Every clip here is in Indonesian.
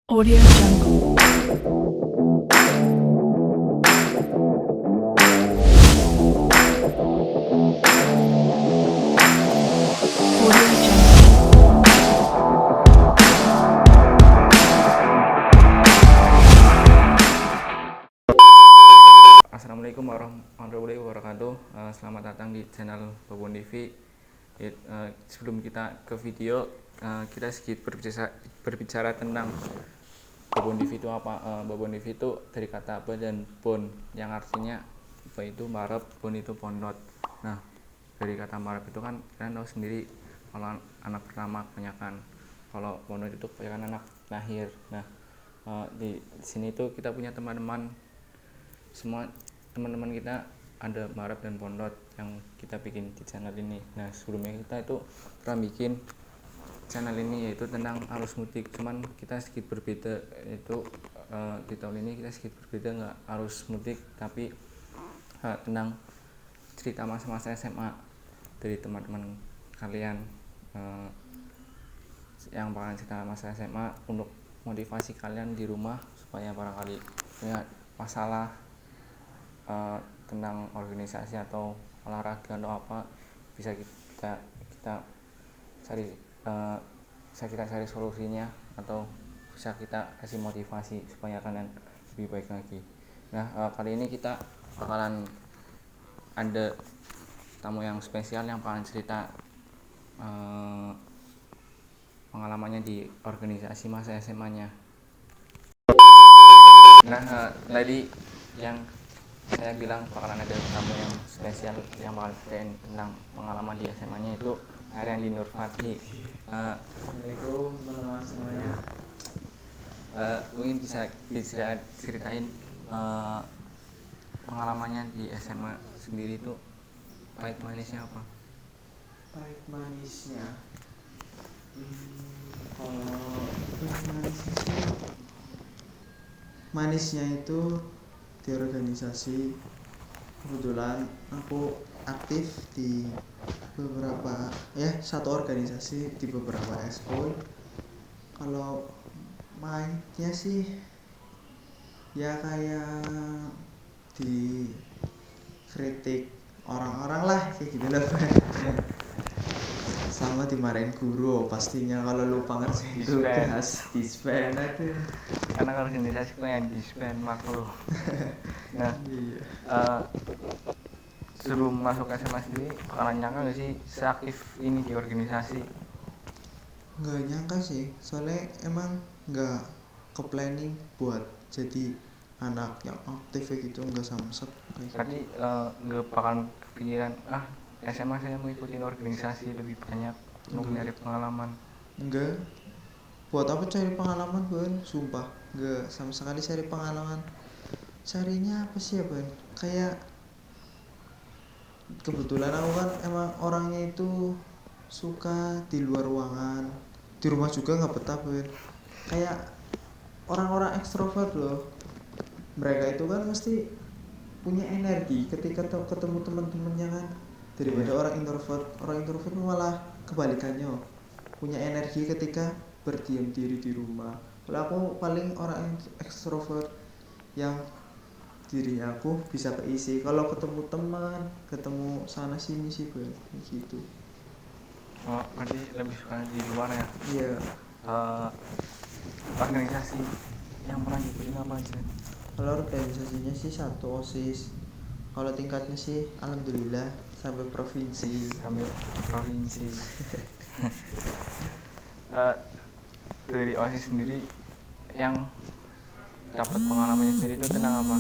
Audio Jungle. Audio Jungle. Assalamualaikum warahmatullahi wabarakatuh. Selamat datang di channel Babon TV. Sebelum kita ke video, kita sedikit berbicara tentang Babon TV itu apa. Babon TV itu dari kata ba dan bon, yang artinya ba itu marep, bon itu pondot. Nah, dari kata marep itu kan kalian tahu sendiri, kalau anak pertama kebanyakan, kalau pondot itu kebanyakan anak lahir. Nah, di sini tuh kita punya teman-teman, semua teman-teman kita ada Marap dan Pondot yang kita bikin di channel ini. Nah, sebelumnya kita itu pernah bikin channel ini yaitu tentang arus mudik, cuman kita sedikit berbeda, yaitu di tahun ini kita sedikit berbeda, nggak arus mudik tapi tentang cerita masa-masa SMA dari teman-teman kalian, yang bakalan cerita masa SMA untuk motivasi kalian di rumah supaya barangkali punya masalah tentang organisasi atau olahraga atau apa, bisa kita cari solusinya, atau bisa kita kasih motivasi supaya kalian lebih baik lagi. Nah, kali ini kita bakalan ada tamu yang spesial yang bakalan cerita pengalamannya di organisasi masa SMA-nya. Nah, tadi yang saya bilang bakalan ada tamu yang spesial yang bakal ceritain tentang pengalaman di SMA-nya, itu Ariandi Nurfati. Assalamualaikum teman-teman semuanya. Mungkin bisa diceritain pengalamannya di SMA sendiri itu pahit manisnya apa? Pahit manisnya, kalau pahit manisnya sih, manisnya itu di organisasi. Kebetulan aku aktif di beberapa satu organisasi di beberapa ekskul. Kalau pahitnya sih ya kayak dikritik orang-orang lah, kayak gitu lah. Sama dimarahin guru pastinya kalau lupa ngerjain tugas, dispen aja. Karena organisasi pengen disband makro. Nah, Iya. sebelum masuk SMA sendiri bakalan nyangka gak sih seaktif ini di organisasi? Nggak nyangka sih, soalnya emang nggak ke planning buat jadi anak yang aktif kayak gitu, nggak samsek kayak Tadi gitu. nggak bakalan kepikiran SMA saya mau ikutin organisasi lebih banyak untuk nyari pengalaman? Enggak, buat apa cari pengalaman Ben? Sumpah nggak sama sekali cari pengalaman. Carinya apa sih ya Ben? Kayak kebetulan aku kan emang orangnya itu suka di luar ruangan, di rumah juga nggak betah Ben. Kayak orang-orang ekstrovert loh, mereka itu kan mesti punya energi ketika ketemu teman-temannya kan, daripada orang introvert malah kebalikannya, punya energi ketika berdiam diri di rumah. Kalau aku paling orang ekstrovert yang diri aku bisa keisi kalau ketemu teman, ketemu sana sini sih Ben, gitu. Oh, berarti lebih suka di luar ya? Iya. Organisasi yang pernah diikutin apa aja? Kalau organisasinya sih satu OSIS. Kalau tingkatnya sih alhamdulillah sampai provinsi. Sambil provinsi. Dari OSIS sendiri yang dapat pengalamannya sendiri itu tentang apa?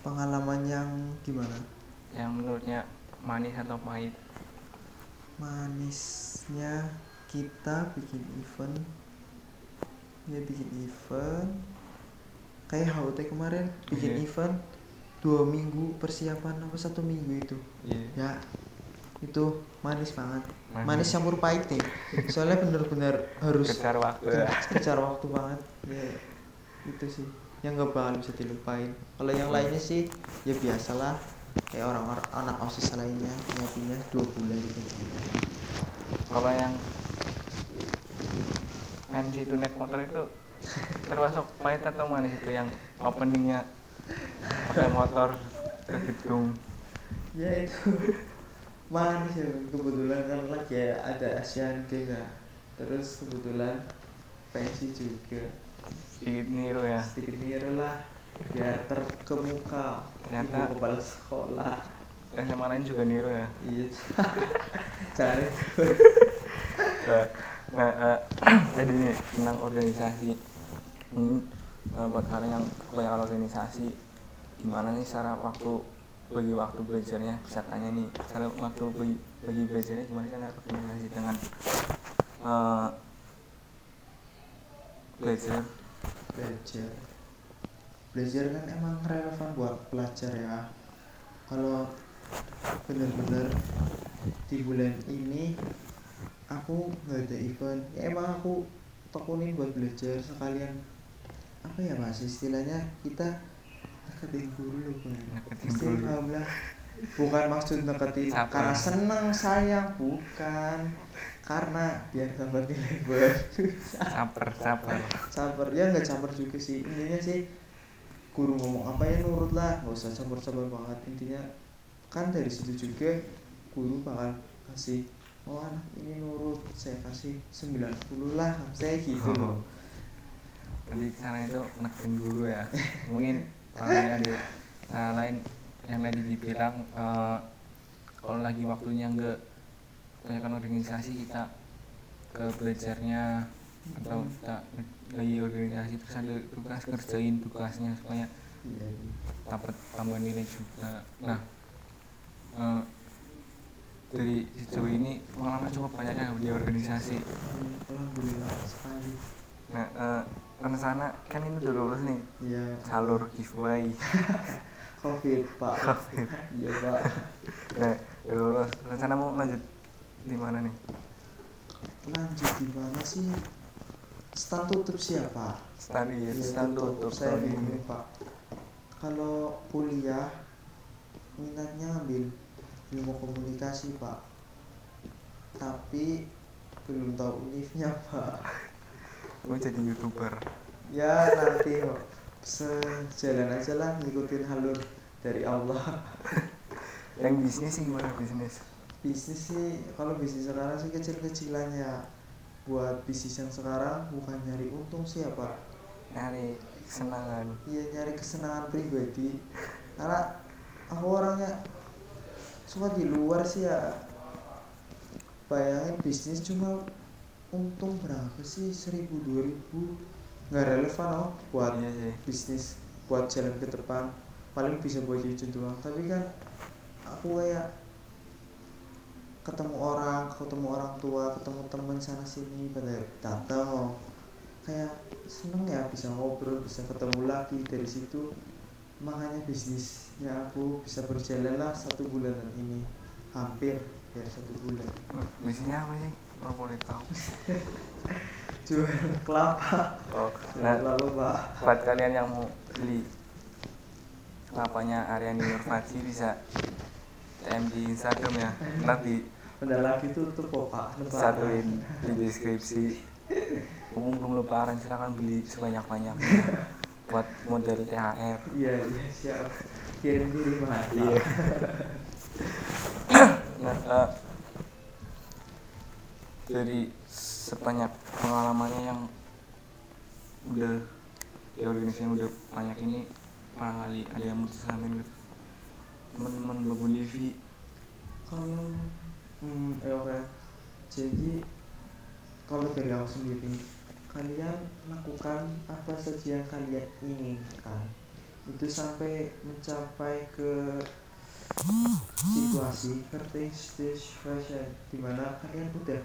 Pengalaman yang gimana? Yang menurutnya manis atau pahit? Manisnya kita bikin event, kayak HUT kemarin bikin event 2 minggu persiapan, apa 1 minggu itu. Ya itu manis banget, manis campur pahit nih. Soalnya bener-bener harus kejar waktu banget ya. Itu sih yang gak bakal bisa dilupain. Kalau yang lainnya sih ya biasalah, kayak orang-orang anak OSIS lainnya nyiapinnya 2 bulan gitu. Kalau yang pensi itu naik motor itu termasuk pahit atau manis itu yang openingnya pakai motor ke gedung. Ya itu manis ya, kebetulan kan lagi ada Asian Games ya, terus kebetulan pensi juga, Sedikit niru ya. sedikit niru lah biar terkemuka Ternyata ibu kepala sekolah. SMA lain juga niru ya. Iya. Cari Nah, tadi nih tentang organisasi. Buat kalian yang punya organisasi, gimana nih cara bagi waktu belajarnya? Bisa tanya nih, cara waktu bagi belajarnya gimana cara organisasi dengan belajar? belajar. Belajar kan emang relevan buat pelajar ya. Kalau bener-bener di bulan ini aku nggak ada event, ya emang aku tekunin buat belajar sekalian. Apa ya mas istilahnya, kita deketin guru loh Bang. Deketin Mesti guru. paham lah. Bukan maksud deketin Sabar. karena seneng sayang, bukan, karena biar dapat nilai bagus. Sabar. Caper ya, nggak caper juga sih, intinya sih guru ngomong apa ya nurut lah, nggak usah caper-caper banget. Intinya kan dari situ juga guru bakal kasih, oh anak ini nurut, saya kasih 90 lah, saya gitu loh. Jadi cara itu neketin guru ya. Mungkin kalau ada cara lain yang tadi dibilang, kalau lagi waktunya nggak kebanyakan organisasi, kita ke belajarnya, atau kita lagi organisasi terus ada tugas, ngerjain tugasnya supaya Iya, dapat tambah nilai juga. Nah, dari sejauh ini pengalaman cukup banyak ya di organisasi. alhamdulillah sekali. Nah, rencana kan ini udah lulus nih, Iya, jalur giveaway. covid pak. Covid. Iya pak. Nah, udah lulus, rencana mau lanjut di mana nih? Lanjut di mana sih? Stand tutup siapa? Study, Iya, stand tutup saya tahun ini. bingung pak. Kalau kuliah minatnya ambil ilmu komunikasi pak, tapi belum tahu univnya pak. Mau jadi YouTuber. Ya nanti kok sejalan aja lah, ngikutin alur dari Allah. Yang bisnis sih gimana bisnis? Bisnis sih, kalau bisnis sekarang sih kecil-kecilan ya. Buat bisnis yang sekarang bukan nyari untung sih ya pak, Nyari kesenangan. iya nyari kesenangan pribadi. Karena aku orangnya suka di luar sih ya. Bayangin bisnis cuma untung berapa sih, 1000 2000, nggak relevan loh buat Iya sih. bisnis, buat jalan ke depan. Paling bisa buat jajan doang. Tapi kan aku kayak ketemu orang tua, ketemu teman sana sini pada datang, kayak seneng ya bisa ngobrol, bisa ketemu lagi dari situ. Makanya bisnisnya aku bisa berjalan lah 1 bulanan ini, hampir ya 1 bulan. Bisnisnya apa sih? Kalau boleh tahu. Jual kelapa. Oh, Jual nah, kelapa pak. buat kalian yang mau beli kelapanya Aryani Nurfaji bisa DM di Instagram ya. Nanti Bentar lagi tutup kok pak, satuin di deskripsi. Belum lebaran, silakan beli sebanyak-banyaknya buat model THR. Iya siap, kirim mas. Iya. Nah, dari sebanyak pengalamannya yang udah di organisasi yang udah banyak ini, kali ada yang mau disampaikan ke teman-teman Babon TV? Kalau oke. Jadi kalau dari aku sendiri, kalian lakukan apa saja yang kalian inginkan, itu sampai mencapai ke situasi stage fashion dimana kalian udah,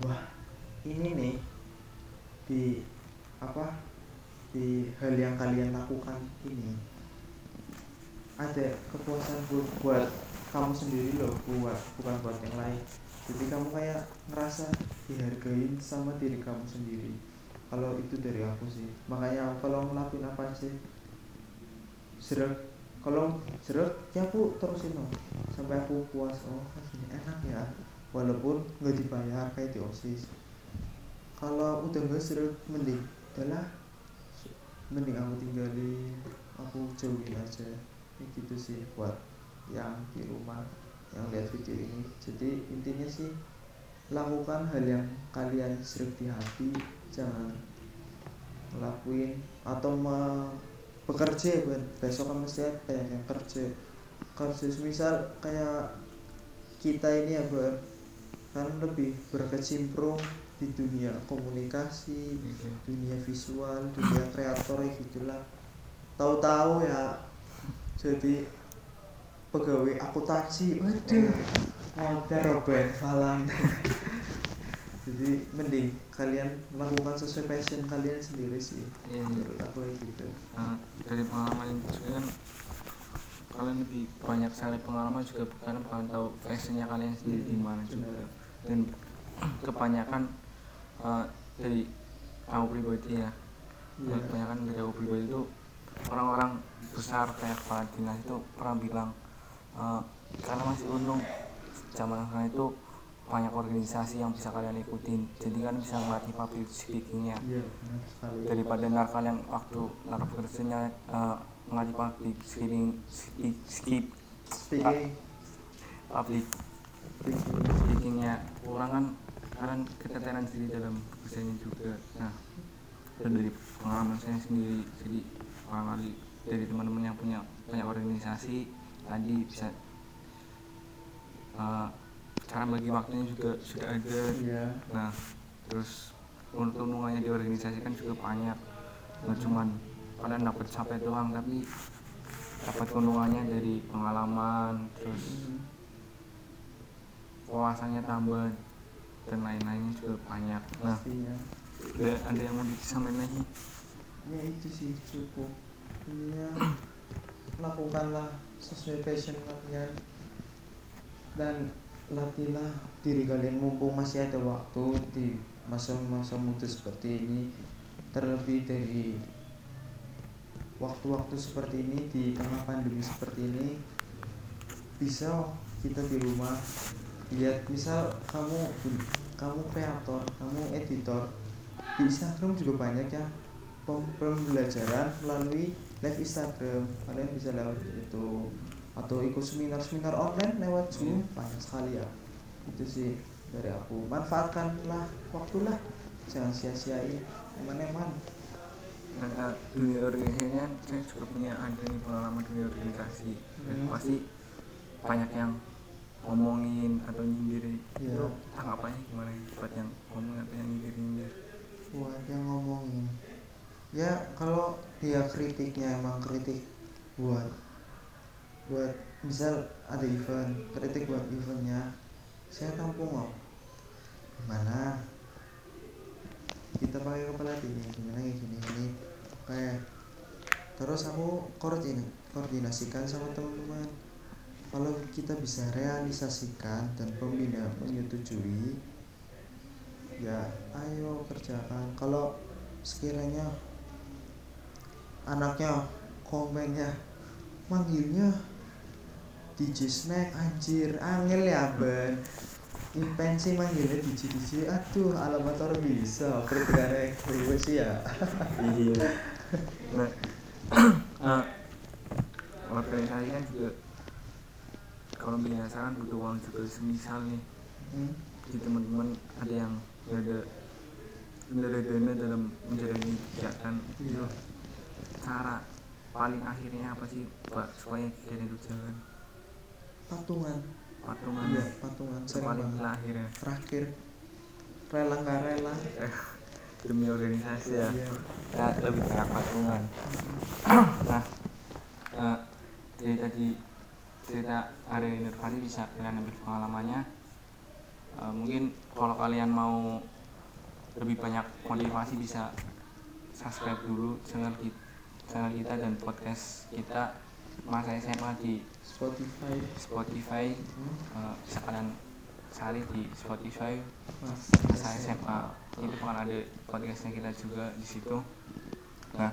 wah ini nih di apa, di hal yang kalian lakukan ini ada kepuasan buat kamu sendiri loh, bukan buat yang lain. Jadi kamu kayak ngerasa dihargain sama diri kamu sendiri. Kalau itu dari aku sih, makanya kalau ngelakuin apa sih seret, kalau seret ya aku terusin loh sampai aku puas. Oh ini enak ya, walaupun nggak dibayar kayak di OSIS. Kalau udah nggak seret, mending udahlah, mending aku tinggalin, aku jauhin aja. Kayak gitu sih buat yang di rumah yang lihat video ini. Jadi intinya sih, lakukan hal yang kalian sering di hati, jangan ngelakuin atau bekerja kan. Besok kan mesti ada banyak yang kerja misal kayak kita ini ya Bang, kan lebih berkecimpung di dunia komunikasi, dunia visual, dunia kreator gitulah. Tahu-tahu ya jadi pegawai akuntansi, waduh, modal Robert Falang. Jadi mending kalian lakukan sesuai passion kalian sendiri sih. Menurut aku gitu. Dari pengalaman juga kan kalian lebih banyak sekali pengalaman juga, karena kalian tahu passionnya kalian sendiri di mana juga. Dan kebanyakan dari aku pribadi ya, kebanyakan dari aku pribadi itu orang-orang besar kayak kepala dinas itu pernah bilang karena masih untung zaman sekarang itu banyak organisasi yang bisa kalian ikutin, jadi kan bisa melatih public speakingnya. Daripada kalian waktu kerjanya melatih public speakingnya kurang kan, kalian keteteran sendiri dalam kerjanya juga. Nah, dan dari pengalaman saya sendiri, jadi pengalaman dari teman-teman yang punya banyak organisasi tadi bisa cara bagi waktunya juga sudah ada. Nah, terus keuntungannya di organisasi kan juga banyak, nggak cuman kalian dapat capek doang, tapi dapat keuntungannya dari pengalaman, terus wawasannya tambah dan lain-lainnya juga banyak. Nah, ada yang mau disampaikan lagi? Ya itu sih cukup. Intinya lakukanlah sesuai passion kalian dan latihlah diri kalian mumpung masih ada waktu di masa-masa muda seperti ini. Terlebih dari waktu-waktu seperti ini, di tengah pandemi seperti ini, bisa kita di rumah lihat, misal kamu kreator, kamu editor, di Instagram juga banyak ya pembelajaran melalui live Instagram. Kalian bisa lewat itu atau ikut seminar online lewat Zoom, banyak sekali ya. Itu sih dari aku, manfaatkanlah waktulah, jangan sia-siain eman-eman. Nah, dunia organisasinya saya juga punya ada nih pengalaman dunia organisasi. Pasti banyak yang ngomongin atau nyindir. Itu tanggapannya gimana buat yang ngomong atau yang nyindir? Wah, yang ngomongin ya, kalau dia kritiknya emang kritik buat misal ada event, kritik buat eventnya, saya tampung loh, gimana kita pakai kepala dingin, gimana gini kayak. Terus aku koordinasikan sama teman-teman, kalau kita bisa realisasikan dan pembina menyetujui, ya ayo kerjakan. Kalau sekiranya anaknya komennya manggilnya DJ Snack, anjir angel ya Ben, impensi manggilnya DJ, aduh alamat orang bisa pertigaan gue sih ya. Iya. Nah, organisasi kan juga kalau biasa kan butuh uang juga. Semisal nih di teman-teman ada yang ada dana dalam menjalani kegiatan itu, cara paling akhirnya apa sih Pak supaya kegiatan itu jalan? Patungan Ya, patungan paling akhirnya terakhir, rela nggak rela demi organisasi ya. Ya lebih banyak patungan. Nah, dari tadi cerita Arya Inovasi bisa kalian ambil pengalamannya. Mungkin kalau kalian mau lebih banyak motivasi bisa subscribe dulu channel kita dan podcast kita Masa SMA di Spotify. Bisa kalian cari di Spotify Masa SMA, itu akan ada podcastnya kita juga di situ. Nah,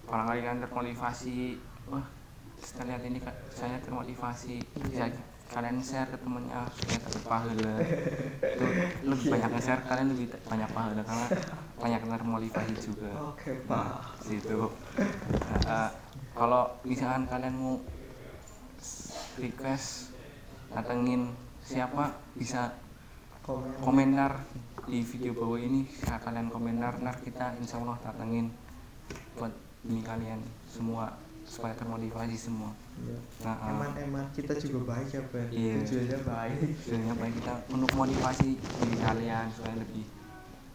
barangkali kalian termotivasi, wah setelah lihat ini saya termotivasi, bisa kalian share ke temennya supaya dapat pahala. Itu lebih banyak share, kalian lebih banyak pahala, karena banyak termotivasi juga. Oke, Nah, Pak. situ. Kalau misalkan kalian mau request datengin siapa, bisa komentar di video bawah ini. Bisa kalian komentar, ntar kita insya Allah datengin buat demi kalian semua supaya termotivasi semua. Iya. Nah, Eman kita juga baik ya, Ben. Iya. Tujuannya baik. sebenarnya baik kita untuk motivasi diri kalian supaya lebih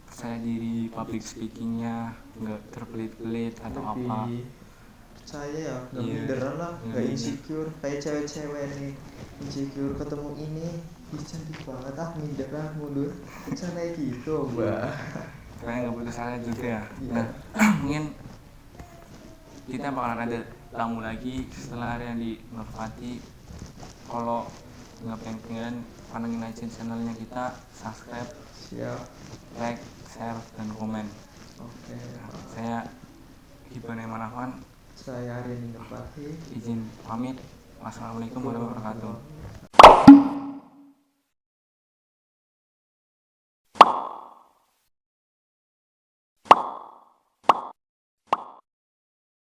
percaya diri, public speakingnya nggak terpelit-pelit atau apa. Lebih percaya ya, nggak Iya. minderan lah, Nggak nggak minder. insecure kayak cewek-cewek nih. Insecure ketemu ini, ih cantik banget, minder lah, mundur. Bisa kayak gitu, Mbak. Kalian nggak putus asa juga ya. Iya. Nah, mungkin kita bakalan ada tamu lagi setelah hari yang di Nurpati. Kalau nggak pengen, pantengin aja channelnya kita, subscribe, Siap. like, share, dan komen. Oke. Saya Hibban Emanafan, Saya Arya Ningpati. izin pamit. Wassalamualaikum warahmatullahi wabarakatuh.